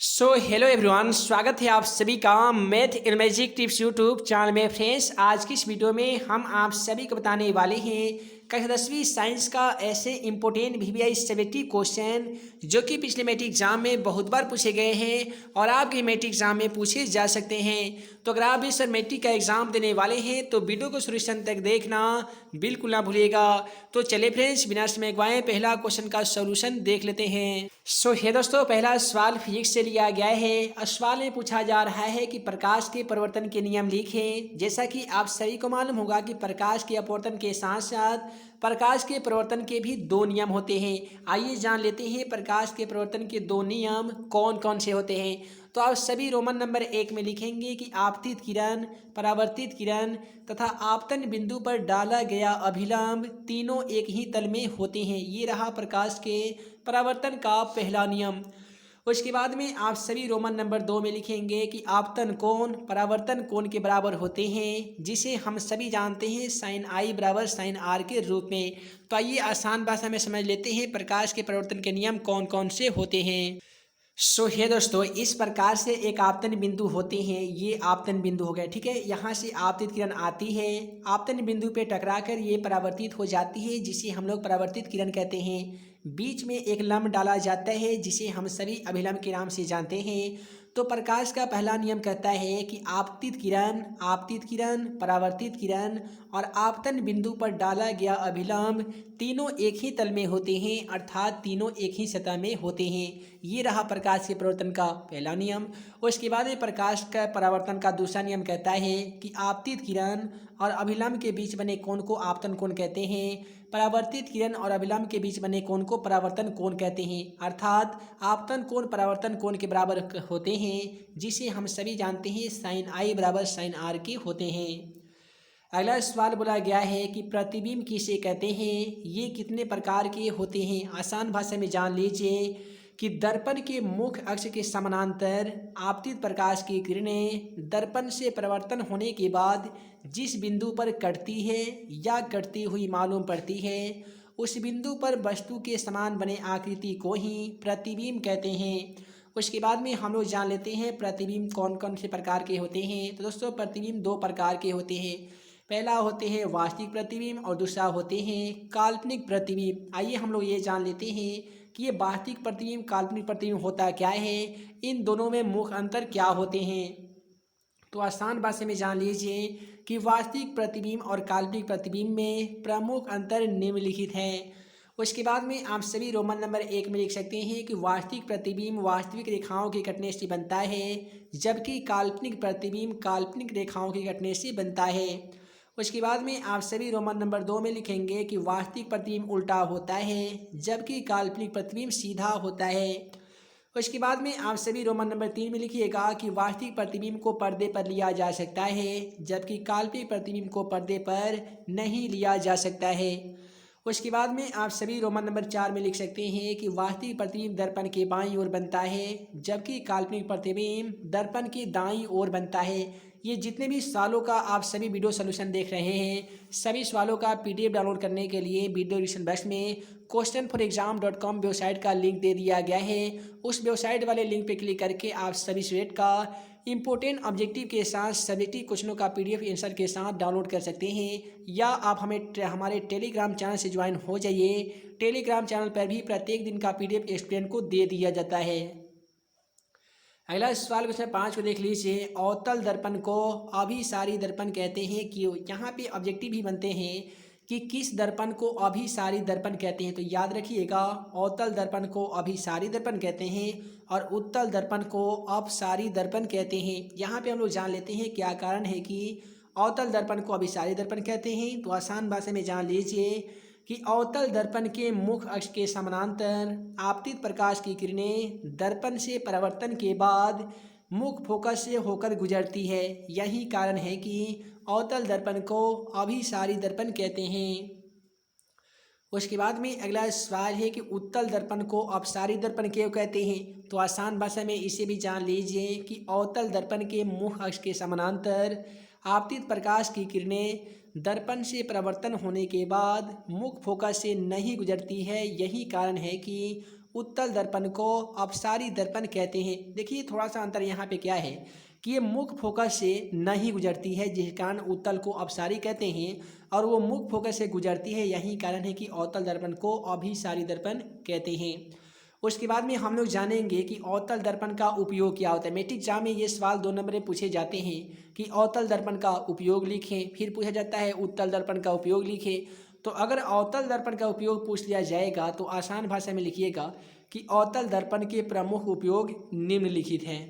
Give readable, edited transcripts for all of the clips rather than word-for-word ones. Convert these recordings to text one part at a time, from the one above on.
Hello everyone, स्वागत है आप सभी का math in magic tips YouTube channel में। फ्रेंड्स, आज की इस वीडियो में हम आप सभी को बताने वाले हैं कक्षा 10वीं साइंस का ऐसे इंपॉर्टेंट VVI 70 क्वेश्चन जो कि पिछले मैट्रिक एग्जाम में बहुत बार पूछे गए हैं और आपके मैट्रिक एग्जाम में पूछे जा सकते हैं। तो अगर आप इस मैट्रिक का एग्जाम देने वाले हैं तो वीडियो को शुरू से अंत तक देखना बिल्कुल ना भूलिएगा। तो चलिए फ्रेंड्स, बिना समय गवाए पहला क्वेश्चन का सोल्यूशन देख लेते हैं। हे दोस्तों, पहला सवाल फिजिक्स से लिया गया है और सवाल में पूछा जा रहा है कि प्रकाश के परिवर्तन के नियम लिखें। जैसा कि आप सभी को मालूम होगा कि प्रकाश के अपवर्तन के साथ साथ प्रकाश के परिवर्तन के भी दो नियम होते हैं। आइए जान लेते हैं प्रकाश के परिवर्तन के दो नियम कौन कौन से होते हैं। तो आप सभी रोमन नंबर 1 में लिखेंगे कि आपतित किरण, परावर्तित किरण तथा आपतन बिंदु पर डाला गया अभिलंब तीनों एक ही तल में होते हैं। ये रहा प्रकाश के परावर्तन का पहला नियम। उसके बाद में आप सभी रोमन नंबर 2 में लिखेंगे कि आपतन कोण परावर्तन कोण के बराबर होते हैं, जिसे हम सभी जानते हैं साइन आई बराबर साइन आर के रूप में। तो आइए आसान भाषा में समझ लेते हैं प्रकाश के परिवर्तन के नियम कौन कौन से होते हैं। हे दोस्तों, इस प्रकार से एक आपतन बिंदु होते हैं। ये आपतन बिंदु हो गए, ठीक है। यहाँ से आपतित किरण आती है, आपतन बिंदु पे टकराकर ये परावर्तित हो जाती है, जिसे हम लोग परावर्तित किरण कहते हैं। बीच में एक लंब डाला जाता है जिसे हम सभी अभिलंब के नाम से जानते हैं। तो प्रकाश का पहला नियम कहता है कि आपतित किरण, परावर्तित किरण और आपतन बिंदु पर डाला गया अभिलंब तीनों एक ही तल में होते हैं, अर्थात तीनों एक ही सतह में होते हैं। ये रहा प्रकाश के परिवर्तन का पहला नियम। उसके बाद में प्रकाश का परावर्तन का दूसरा नियम कहता है कि आपतित किरण और अभिलंब के बीच बने कोण को आपतन कोण कहते हैं, परावर्तित किरण और अभिलंब के बीच बने कोण को परावर्तन कोण कहते हैं। अर्थात आपतन कोण परावर्तन कोण के बराबर होते हैं, जिसे हम सभी जानते हैं साइन आई बराबर साइन आर के होते हैं। अगला सवाल बोला गया है कि प्रतिबिंब किसे कहते हैं, ये कितने प्रकार के होते हैं। आसान भाषा में जान लीजिए कि दर्पण के मुख्य अक्ष के समानांतर आपतित प्रकाश की किरणें दर्पण से परावर्तन होने के बाद जिस बिंदु पर कटती है या कटती हुई मालूम पड़ती है, उस बिंदु पर वस्तु के समान बने आकृति को ही प्रतिबिंब कहते हैं। उसके बाद में हम लोग जान लेते हैं प्रतिबिंब कौन कौन से प्रकार के होते हैं। तो दोस्तों, प्रतिबिंब दो प्रकार के होते हैं। पहला होते हैं वास्तविक प्रतिबिंब और दूसरा होते हैं काल्पनिक प्रतिबिंब। आइए हम लोग ये जान लेते हैं कि ये वास्तविक प्रतिबिंब काल्पनिक प्रतिबिंब होता क्या है, इन दोनों में मुख्य अंतर क्या होते हैं। तो आसान भाषा में जान लीजिए कि वास्तविक प्रतिबिंब और काल्पनिक प्रतिबिंब में प्रमुख अंतर निम्नलिखित है। उसके बाद में आप सभी रोमन नंबर 1 में लिख सकते हैं कि वास्तविक प्रतिबिंब वास्तविक रेखाओं के कटने से बनता है, जबकि काल्पनिक प्रतिबिंब काल्पनिक रेखाओं के कटने से बनता है। उसके बाद में आप सभी रोमन नंबर 2 में लिखेंगे कि वास्तविक प्रतिबिंब उल्टा होता है, जबकि काल्पनिक प्रतिबिंब सीधा होता है। उसके बाद में आप सभी रोमन नंबर 3 में लिखिएगा कि वास्तविक प्रतिबिंब को पर्दे पर लिया जा सकता है, जबकि काल्पनिक प्रतिबिंब को पर्दे पर नहीं लिया जा सकता है। उसके बाद में आप सभी रोमन नंबर 4 में लिख सकते हैं कि वास्तविक प्रतिबिंब दर्पण के बाईं ओर बनता है, जबकि काल्पनिक प्रतिबिंब दर्पण की दाईं ओर बनता है। ये जितने भी सवालों का आप सभी वीडियो सोल्यूशन देख रहे हैं, सभी सवालों का PDF डाउनलोड करने के लिए वीडियो डिस्क्रिप्शन बॉक्स में questionforexam.com वेबसाइट का लिंक दे दिया गया है। उस वेबसाइट वाले लिंक पर क्लिक करके आप सभी स्टूडेंट का इंपॉर्टेंट ऑब्जेक्टिव के साथ सब्जेक्टिव क्वेश्चनों का PDF आंसर के साथ डाउनलोड कर सकते हैं, या आप हमारे टेलीग्राम चैनल से ज्वाइन हो जाइए। टेलीग्राम चैनल पर भी प्रत्येक दिन का PDF स्टूडेंट को दे दिया जाता है। अगला सवाल क्वेश्चन 5 को देख लीजिए। अवतल दर्पण को अभिसारी दर्पण कहते हैं कि यहाँ पे ऑब्जेक्टिव भी बनते हैं कि किस दर्पण को अभिसारी दर्पण कहते हैं। तो याद रखिएगा, अवतल दर्पण को अभिसारी दर्पण कहते हैं और उत्तल दर्पण को अपसारी दर्पण कहते हैं। यहाँ पे हम लोग जान लेते हैं क्या कारण है कि अवतल दर्पण को अभिसारी दर्पण कहते हैं। तो आसान भाषा में जान लीजिए कि अवतल दर्पण के मुख्य अक्ष के समानांतर आपतित प्रकाश की किरणें दर्पण से परावर्तन के बाद मुख्य फोकस से होकर गुजरती है। यही कारण है कि अवतल दर्पण को अभिसारी दर्पण कहते हैं। उसके बाद में अगला सवाल है कि उत्तल दर्पण को अपसारी दर्पण क्यों कहते हैं। तो आसान भाषा में इसे भी जान लीजिए कि अवतल दर्पण के मुख्य अक्ष के समानांतर आपतित प्रकाश की किरणें दर्पण से परावर्तन होने के बाद मुख्य फोकस से नहीं गुजरती है। यही कारण है कि उत्तल दर्पण को अपसारी दर्पण कहते हैं। देखिए थोड़ा सा अंतर यहाँ पे क्या है कि ये मुख्य फोकस से नहीं गुजरती है, जिस कारण उत्तल को अपसारी कहते हैं, और वो मुख्य फोकस से गुजरती है, यही कारण है कि अवतल दर्पण को अभिसारी दर्पण कहते हैं। उसके बाद में हम लोग जानेंगे कि अवतल दर्पण का उपयोग क्या होता है। मैट्रिक एग्जाम में ये सवाल 2 नंबर में पूछे जाते हैं कि अवतल दर्पण का उपयोग लिखें, फिर पूछा जाता है उत्तल दर्पण का उपयोग लिखें। तो अगर अवतल दर्पण का उपयोग पूछ लिया जाएगा तो आसान भाषा में लिखिएगा कि अवतल दर्पण के प्रमुख उपयोग निम्नलिखित हैं।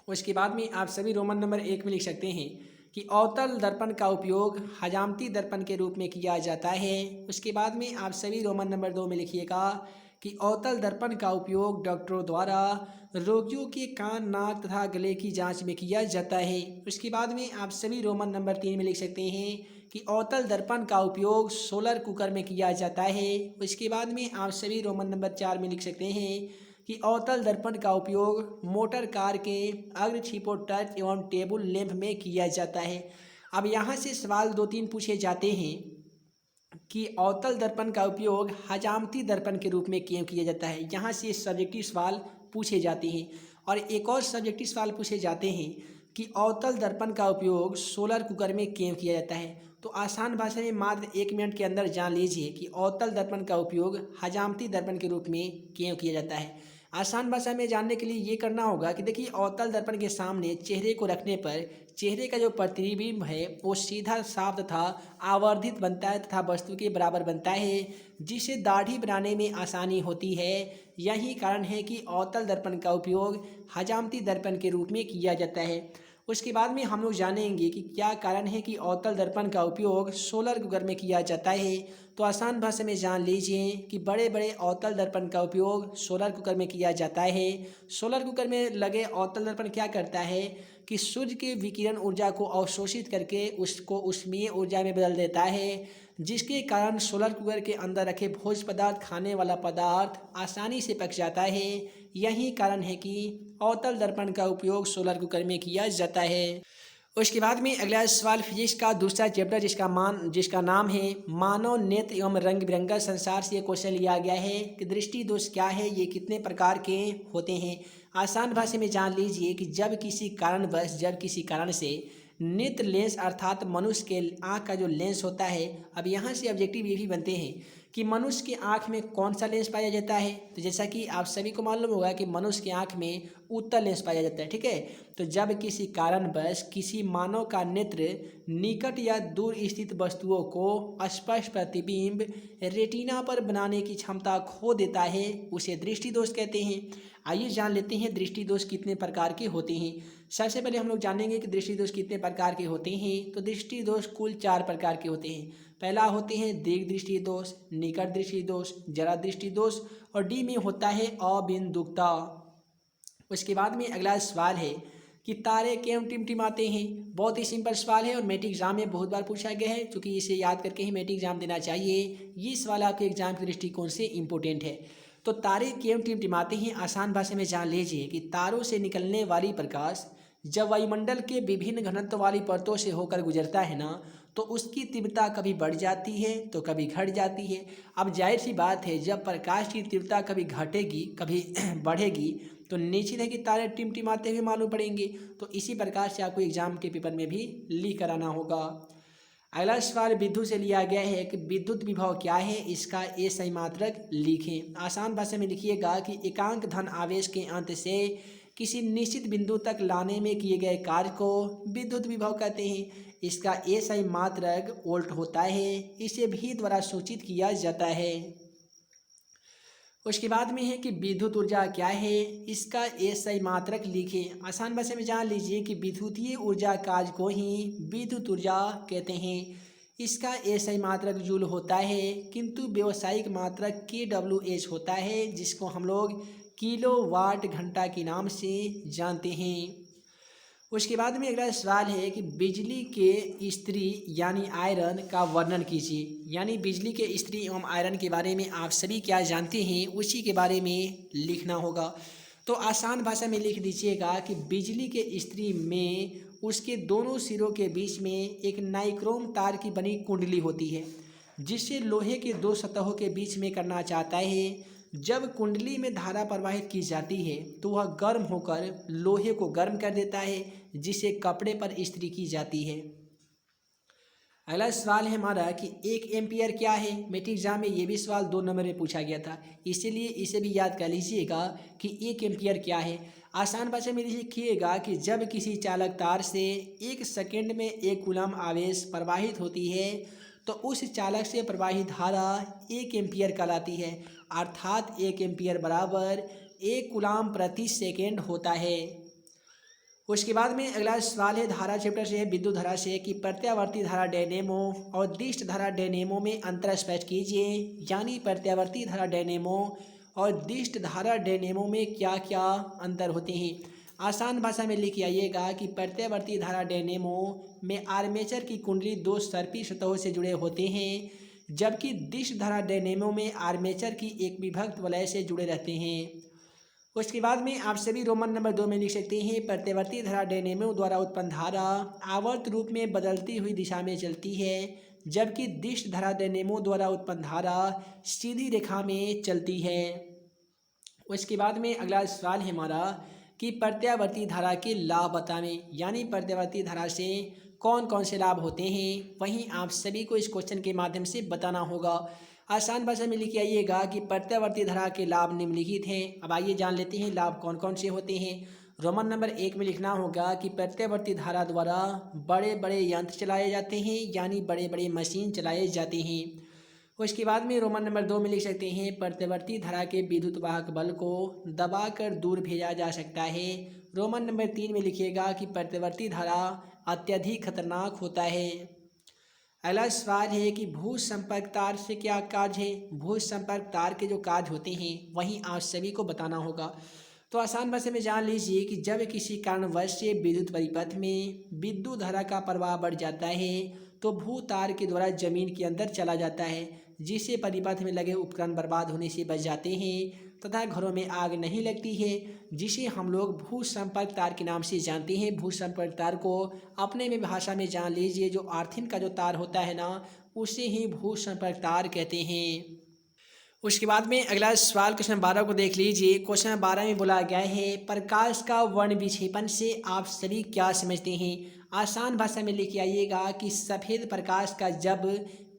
उसके बाद में आप सभी रोमन नंबर 1 में लिख सकते हैं कि अवतल दर्पण का उपयोग हजामती दर्पण के रूप में किया जाता है। उसके बाद में आप सभी रोमन नंबर 2 में लिखिएगा कि अवतल दर्पण का उपयोग डॉक्टरों द्वारा रोगियों के कान, नाक तथा गले की जांच में किया जाता है। उसके बाद में आप सभी रोमन नंबर 3 में लिख सकते हैं कि अवतल दर्पण का उपयोग सोलर कुकर में किया जाता है। उसके बाद में आप सभी रोमन नंबर 4 में लिख सकते हैं कि अवतल दर्पण का उपयोग मोटर कार के अग्र छिपो टच एवं टेबल लैंप में किया जाता है। अब यहाँ से सवाल 2-3 पूछे जाते हैं कि अवतल दर्पण का उपयोग हजामती दर्पण के रूप में क्यों किया जाता है। यहाँ से सब्जेक्टिव सवाल पूछे जाते हैं। और एक और सब्जेक्टिव सवाल पूछे जाते हैं कि अवतल दर्पण का उपयोग सोलर कुकर में क्यों किया जाता है। तो आसान भाषा में मात्र 1 मिनट के अंदर जान लीजिए कि अवतल दर्पण का उपयोग हजामती दर्पण के रूप में क्यों किया जाता है। आसान भाषा में जानने के लिए ये करना होगा कि देखिए अवतल दर्पण के सामने चेहरे को रखने पर चेहरे का जो प्रतिबिंब है वो सीधा, साफ तथा आवर्धित बनता है तथा वस्तु के बराबर बनता है, जिससे दाढ़ी बनाने में आसानी होती है। यही कारण है कि अवतल दर्पण का उपयोग हजामती दर्पण के रूप में किया जाता है। उसके बाद में हम लोग जानेंगे कि क्या कारण है कि अवतल दर्पण का उपयोग सोलर कुकर में किया जाता है। तो आसान भाषा में जान लीजिए कि बड़े बड़े अवतल दर्पण का उपयोग सोलर कुकर में किया जाता है। सोलर कुकर में लगे अवतल दर्पण क्या करता है कि सूर्य के विकिरण ऊर्जा को अवशोषित करके उसको ऊष्मीय ऊर्जा में बदल देता है, जिसके कारण सोलर कुकर के अंदर रखे भोज्य पदार्थ, खाने वाला पदार्थ आसानी से पक जाता है। यही कारण है कि अवतल दर्पण का उपयोग सोलर कुकर में किया जाता है। उसके बाद में अगला सवाल फिजिक्स का दूसरा चैप्टर जिसका नाम है मानव नेत्र एवं रंग बिरंगा संसार से ये क्वेश्चन लिया गया है कि दृष्टि दोष क्या है, ये कितने प्रकार के होते हैं। आसान भाषा में जान लीजिए कि जब किसी कारण से नेत्र लेंस अर्थात मनुष्य के आँख का जो लेंस होता है, अब यहाँ से ऑब्जेक्टिव ये भी बनते हैं कि मनुष्य की आँख में कौन सा लेंस पाया जाता है। तो जैसा कि आप सभी को मालूम होगा कि मनुष्य की आँख में उत्तल लेंस पाया जाता है, ठीक है। तो जब किसी कारणवश किसी मानव का नेत्र निकट या दूर स्थित वस्तुओं को स्पष्ट प्रतिबिंब रेटिना पर बनाने की क्षमता खो देता है, उसे दृष्टि दोष कहते हैं। आइए जान लेते हैं दृष्टि दोष कितने प्रकार के होते हैं। सबसे पहले हम लोग जानेंगे कि दृष्टि दोष कितने प्रकार के होते हैं। तो दृष्टि दोष कुल 4 प्रकार के होते हैं। पहला होते हैं दीर्घ दृष्टि दोष, निकट दृष्टि दोष, जरा दृष्टि दोष, और डी में होता है अबिंदुकता। उसके बाद में अगला सवाल है कि तारे क्यों टिमटिमाते हैं। बहुत ही सिंपल सवाल है और मैट्रिक एग्जाम में बहुत बार पूछा गया है, क्योंकि इसे याद करके ही मैट्रिक एग्जाम देना चाहिए। ये सवाल आपके एग्जाम के दृष्टिकोण से इम्पोर्टेंट है। तो तारे क्यों टिमटिमाते हैं, आसान भाषा में जान लीजिए कि तारों से निकलने वाली प्रकाश जब वायुमंडल के विभिन्न घनत्व वाली परतों से होकर गुजरता है ना, तो उसकी तीव्रता कभी बढ़ जाती है तो कभी घट जाती है। अब जाहिर सी बात है, जब प्रकाश की तीव्रता कभी घटेगी कभी बढ़ेगी तो निश्चित है कि तारे टिमटिमाते हुए मालूम पड़ेंगे। तो इसी प्रकार से आपको एग्जाम के पेपर में भी लिख कर आना होगा। अगला सवाल विद्युत से लिया गया है कि विद्युत विभव क्या है, इसका ए सही मात्रक लिखें। आसान भाषा में लिखिएगा कि एकांक धन आवेश के अंत से किसी निश्चित बिंदु तक लाने में किए गए कार्य को विद्युत विभव कहते हैं। इसका ए सही मात्रक वोल्ट होता है, इसे भी द्वारा सूचित किया जाता है। उसके बाद में है कि विद्युत ऊर्जा क्या है, इसका ए सही मात्रक लिखें। आसान भाषा में जान लीजिए कि विद्युतीय ऊर्जा कार्य को ही विद्युत ऊर्जा कहते हैं। इसका ए सही मात्रक जूल होता है, किंतु व्यावसायिक मात्रक KWH होता है, जिसको हम लोग किलोवाट घंटा के नाम से जानते हैं। उसके बाद में अगला सवाल है कि बिजली के स्त्री यानी आयरन का वर्णन कीजिए। यानी बिजली के स्त्री एवं आयरन के बारे में आप सभी क्या जानते हैं, उसी के बारे में लिखना होगा। तो आसान भाषा में लिख दीजिएगा कि बिजली के स्त्री में उसके दोनों सिरों के बीच में एक नाइक्रोम तार की बनी कुंडली होती है, जिससे लोहे के 2 सतहों के बीच में करना चाहता है जब कुंडली में धारा प्रवाहित की जाती है तो वह गर्म होकर लोहे को गर्म कर देता है, जिसे कपड़े पर इस्त्री की जाती है। अगला सवाल है हमारा कि 1 एम्पियर क्या है। मैट्रिक एग्जाम में ये भी सवाल 2 नंबर में पूछा गया था, इसीलिए इसे भी याद कर लीजिएगा कि 1 एम्पियर क्या है। आसान भाषा में लिखिएगा कि जब किसी चालक तार से 1 सेकंड में 1 कूलम आवेश प्रवाहित होती है तो उस चालक से प्रवाहित धारा 1 एम्पियर कहलाती है, अर्थात 1 एम्पियर बराबर 1 कूलम प्रति सेकेंड होता है। उसके बाद में अगला सवाल है धारा चैप्टर से है, विद्युत धारा से, कि प्रत्यावर्ती धारा डायनेमो और दिष्ट धारा डायनेमो में अंतर स्पष्ट कीजिए। यानी प्रत्यावर्ती धारा डायनेमो और दिष्ट धारा डायनेमो में क्या क्या अंतर होते हैं। आसान भाषा में लिख आइएगा कि प्रत्यावर्ती धारा डायनेमो में आर्मेचर की कुंडली 2 सर्पी सतहों से जुड़े होते हैं, जबकि दिष्ट धारा डायनेमो में आर्मेचर की एक विभक्त वलय से जुड़े रहते हैं। उसके बाद में आप सभी रोमन नंबर 2 में लिख सकते हैं, प्रत्यावर्ती धारा डायनेमो द्वारा उत्पन्न धारा आवर्त रूप में बदलती हुई दिशा में चलती है, जबकि दिष्ट धारा डायनेमो द्वारा उत्पन्न धारा सीधी रेखा में चलती है। उसके बाद में अगला सवाल है हमारा कि प्रत्यावर्ती धारा के लाभ बताएं। यानी प्रत्यावर्ती धारा से कौन कौन से लाभ होते हैं, वहीं आप सभी को इस क्वेश्चन के माध्यम से बताना होगा। आसान भाषा में लिख आइएगा कि प्रत्यावर्ती धारा के लाभ निम्नलिखित हैं। अब आइए जान लेते हैं लाभ कौन कौन से होते हैं। रोमन नंबर 1 में लिखना होगा कि प्रत्यावर्ती धारा द्वारा बड़े बड़े यंत्र चलाए जाते हैं, यानी बड़े बड़े मशीन चलाए जाते हैं। उसके बाद में रोमन नंबर 2 में लिख सकते हैं, प्रत्यावर्ती धारा के विद्युत वाहक बल को दबाकर दूर भेजा जा सकता है। रोमन नंबर 3 में लिखिएगा कि प्रत्यावर्ती धारा अत्यधिक खतरनाक होता है। अगला सवाल है कि भू संपर्क तार से क्या कार्य है। भू संपर्क तार के जो कार्य होते हैं वहीं आप सभी को बताना होगा। तो आसान भाषा में जान लीजिए कि जब किसी कारणवश से विद्युत परिपथ में विद्युत धारा का प्रवाह बढ़ जाता है तो भू तार के द्वारा जमीन के अंदर चला जाता है, जिससे परिपथ में लगे उपकरण बर्बाद होने से बच जाते हैं तथा घरों में आग नहीं लगती है, जिसे हम लोग भू संपर्क तार के नाम से जानते हैं। भू संपर्क तार को अपने में भाषा में जान लीजिए, जो आर्थिन का जो तार होता है ना, उसे ही भू संपर्क तार कहते हैं। उसके बाद में अगला सवाल क्वेश्चन 12 को देख लीजिए। क्वेश्चन 12 में बोला गया है, प्रकाश का वर्ण विक्षेपण से आप सभी क्या समझते हैं। आसान भाषा में लिख आइएगा कि सफ़ेद प्रकाश का जब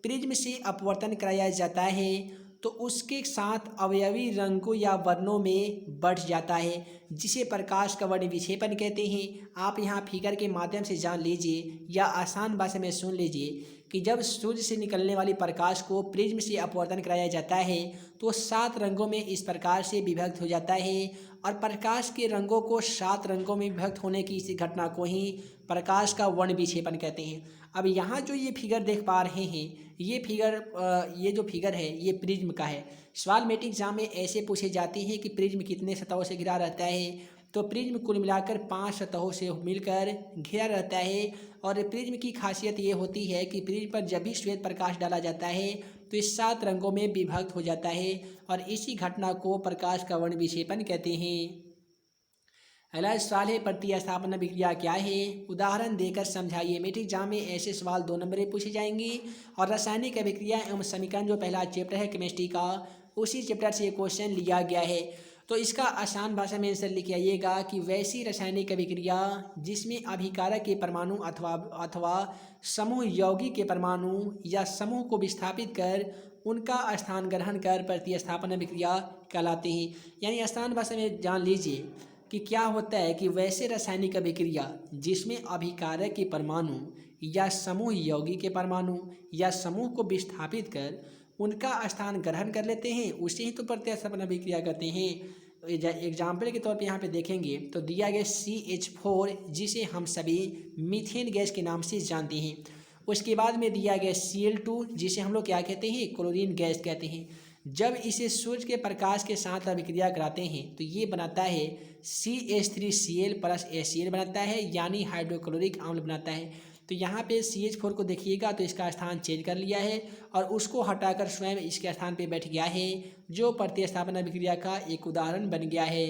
प्रिज्म से अपवर्तन कराया जाता है तो उसके साथ अवयवी रंगों या वर्णों में बढ़ जाता है, जिसे प्रकाश का वर्ण विक्षेपण कहते हैं। आप यहाँ फिगर के माध्यम से जान लीजिए या आसान भाषा में सुन लीजिए कि जब सूर्य से निकलने वाली प्रकाश को प्रिज्म से अपवर्तन कराया जाता है तो 7 रंगों में इस प्रकार से विभक्त हो जाता है, और प्रकाश के रंगों को 7 रंगों में विभक्त होने की इसी घटना को ही प्रकाश का वर्ण विक्षेपण कहते हैं। अब यहाँ जो ये फिगर देख पा रहे हैं, ये जो फिगर है ये प्रिज्म का है। सवाल मैट्रिक एग्जाम में ऐसे पूछे जाते हैं कि प्रिज्म कितने सतहों से घिरा रहता है, तो प्रिज्म कुल मिलाकर 5 सतहों से मिलकर घिरा रहता है। और प्रिज्म की खासियत ये होती है कि प्रिज्म पर जब भी श्वेत प्रकाश डाला जाता है तो इस 7 रंगों में विभक्त हो जाता है, और इसी घटना को प्रकाश का वर्ण विक्षेपण कहते हैं। अगला सवाल है, प्रतिस्थापन अभिक्रिया क्या है, उदाहरण देकर समझाइए। मैट्रिक एग्जाम में ऐसे सवाल 2 नंबर में पूछे जाएंगे। और रासायनिक अभिक्रिया एवं समीकरण जो पहला चैप्टर है केमिस्ट्री का, उसी चैप्टर से ये क्वेश्चन लिया गया है। तो इसका आसान भाषा में आंसर लिख आइएगा कि वैसी रासायनिक अभिक्रिया जिसमें अभिकारक के परमाणु अथवा समूह यौगिक के परमाणु या समूह को विस्थापित कर उनका स्थान ग्रहण कर प्रतिस्थापन अभिक्रिया कहलाते हैं। यानी आसान भाषा में जान लीजिए कि क्या होता है कि वैसे रासायनिक अभिक्रिया जिसमें अभिकारक के परमाणु या समूह यौगिक के परमाणु या समूह को विस्थापित कर उनका स्थान ग्रहण कर लेते हैं, उसे ही तो प्रतिस्थापन अभिक्रिया कहते हैं। एग्जाम्पल के तौर पे यहाँ पे देखेंगे तो दिया गया CH4, जिसे हम सभी मीथेन गैस के नाम से जानते हैं। उसके बाद में दिया गया Cl2, जिसे हम लोग क्या कहते हैं, क्लोरीन गैस कहते हैं। जब इसे सूर्य के प्रकाश के साथ अभिक्रिया कराते हैं तो ये बनाता है CH3Cl प्लस HCl बनाता है, यानी हाइड्रोक्लोरिक अम्ल बनाता है। तो यहाँ पे CH4 को देखिएगा तो इसका स्थान चेंज कर लिया है और उसको हटाकर स्वयं इसके स्थान पे बैठ गया है, जो प्रतिस्थापन अभिक्रिया का एक उदाहरण बन गया है।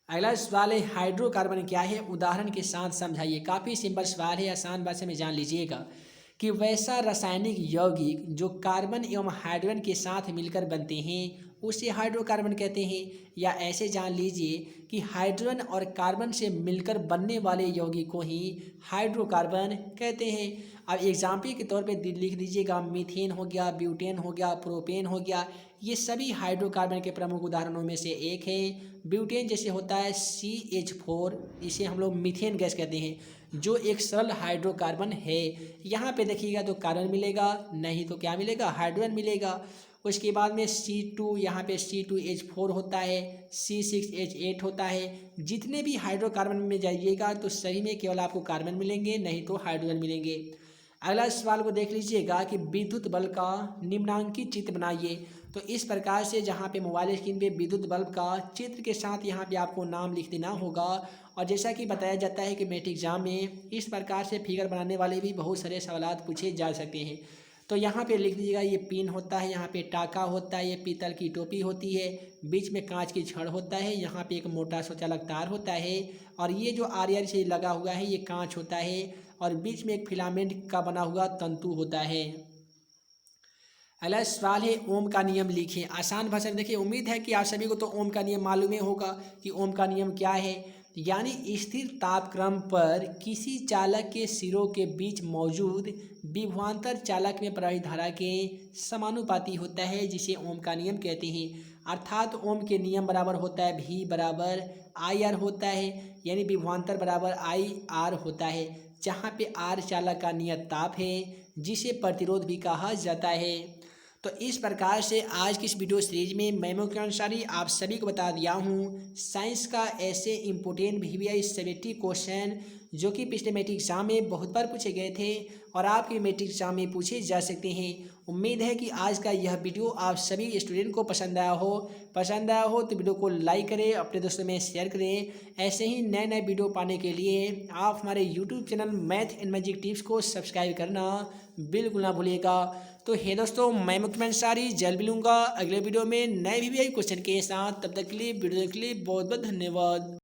अगला सवाल है, हाइड्रोकार्बन क्या है, उदाहरण के साथ समझाइए। काफ़ी सिंपल सवाल है, आसान भाषा में जान लीजिएगा कि वैसा रासायनिक यौगिक जो कार्बन एवं हाइड्रोजन के साथ मिलकर बनते हैं उसे हाइड्रोकार्बन कहते हैं। या ऐसे जान लीजिए कि हाइड्रोजन और कार्बन से मिलकर बनने वाले यौगिक को ही हाइड्रोकार्बन कहते हैं। अब एग्जाम्पल के तौर पे लिख दीजिएगा, मीथेन हो गया, ब्यूटेन हो गया, प्रोपेन हो गया, ये सभी हाइड्रोकार्बन के प्रमुख उदाहरणों में से एक है। ब्यूटेन जैसे होता है CH4, इसे हम लोग मीथेन गैस कहते हैं, जो एक सरल हाइड्रोकार्बन है। यहाँ पे देखिएगा तो कार्बन मिलेगा, नहीं तो क्या मिलेगा, हाइड्रोजन मिलेगा। उसके बाद में C2, यहाँ पे C2H4 होता है, C6H8 होता है। जितने भी हाइड्रोकार्बन में जाइएगा तो सही में केवल आपको कार्बन मिलेंगे, नहीं तो हाइड्रोजन मिलेंगे। अगला सवाल को देख लीजिएगा कि विद्युत बल्ब का निम्नांकित चित्र बनाइए। तो इस प्रकार से जहाँ पे मोबाइल स्क्रीन पे विद्युत बल्ब का चित्र के साथ यहाँ पे आपको नाम लिख देना होगा। और जैसा कि बताया जाता है कि मैट्रिक एग्जाम में इस प्रकार से फिगर बनाने वाले भी बहुत सारे सवाल पूछे जा सकते हैं। तो यहाँ पे लिख दीजिएगा, ये पिन होता है, यहाँ पे टाका होता है, ये पीतल की टोपी होती है, बीच में कांच की छड़ होता है, यहाँ पे एक मोटा शौचालय तार होता है, और ये जो आर से लगा हुआ है ये कांच होता है, और बीच में एक फिलामेंट का बना हुआ तंतु होता है। अगला सवाल है, ओम का नियम लिखिए। आसान भाषा में देखिए, उम्मीद है कि आप सभी को तो ओम का नियम मालूम ही होगा कि ओम का नियम क्या है। यानी स्थिर तापक्रम पर किसी चालक के सिरों के बीच मौजूद विभवांतर चालक में प्रवाहित धारा के समानुपाती होता है, जिसे ओम का नियम कहते हैं। अर्थात ओम के नियम बराबर होता है V बराबर IR होता है, यानी विभवांतर बराबर IR होता है, जहाँ पे R चालक का नियत ताप है, जिसे प्रतिरोध भी कहा जाता है। तो इस प्रकार से आज की इस वीडियो सीरीज में मेमो के अनुसार ही आप सभी को बता दिया हूँ साइंस का ऐसे इम्पोर्टेंट VVI 70 क्वेश्चन जो कि पिछले मैट्रिक एग्जाम में बहुत बार पूछे गए थे और आपके मैट्रिक एग्जाम में पूछे जा सकते हैं। उम्मीद है कि आज का यह वीडियो आप सभी स्टूडेंट को पसंद आया हो तो वीडियो को लाइक करें, अपने दोस्तों में शेयर करें। ऐसे ही नए नए वीडियो पाने के लिए आप हमारे YouTube channel math and magic tips को सब्सक्राइब करना बिल्कुल ना भूलिएगा। तो हे दोस्तों, मैं मुख्यमंत्री अंसारी जल्द मिलूंगा अगले वीडियो में नए VVI क्वेश्चन के साथ। तब तक के लिए वीडियो के लिए बहुत बहुत धन्यवाद।